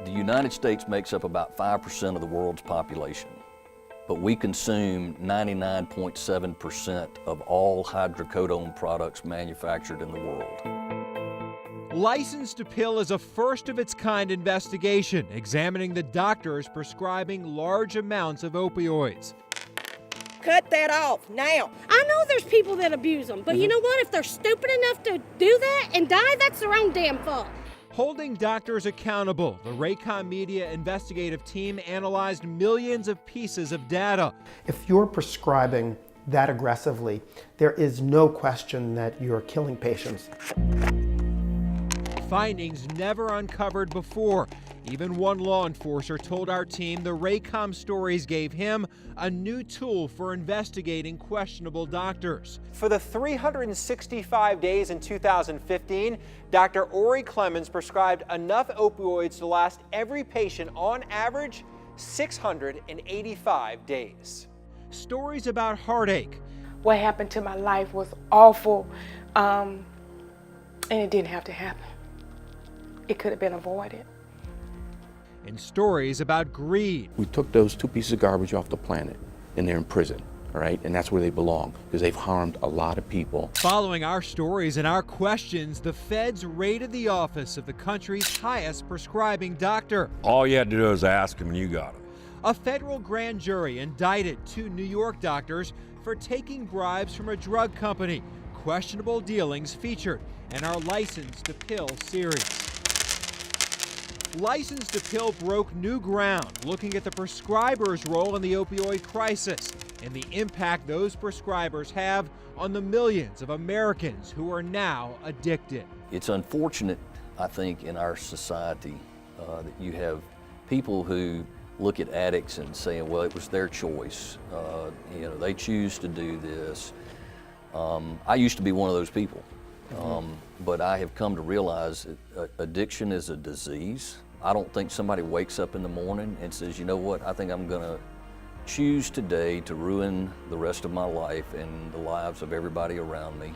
The United States makes up about 5% of the world's population, but we consume 99.7% of all hydrocodone products manufactured in the world. License to Pill is a first-of-its-kind investigation examining the doctors prescribing large amounts of opioids. Cut that off now. I know there's people that abuse them, but you know what? If they're stupid enough to do that and die, that's their own damn fault. Holding doctors accountable, the Raycom Media investigative team analyzed millions of pieces of data. If you're prescribing that aggressively, there is no question that you're killing patients. Findings never uncovered before. Even one law enforcer told our team the Raycom stories gave him a new tool for investigating questionable doctors. For the 365 days in 2015, Dr. Ori Clemens prescribed enough opioids to last every patient on average 685 days. Stories about heartache. What happened to my life was awful, and it didn't have to happen. It could have been avoided. And stories about greed. We took those two pieces of garbage off the planet, and they're in prison, all right? And that's where they belong, because they've harmed a lot of people. Following our stories and our questions, the feds raided the office of the country's highest prescribing doctor. All you had to do was ask him and you got him. A federal grand jury indicted two New York doctors for taking bribes from a drug company. Questionable dealings featured in our License to Pill series. License to Pill broke new ground, looking at the prescriber's role in the opioid crisis and the impact those prescribers have on the millions of Americans who are now addicted. It's unfortunate, I think, in our society that you have people who look at addicts and saying, well, it was their choice. They choose to do this. I used to be one of those people. But I have come to realize that addiction is a disease. I don't think somebody wakes up in the morning and says, you know what, I think I'm gonna choose today to ruin the rest of my life and the lives of everybody around me.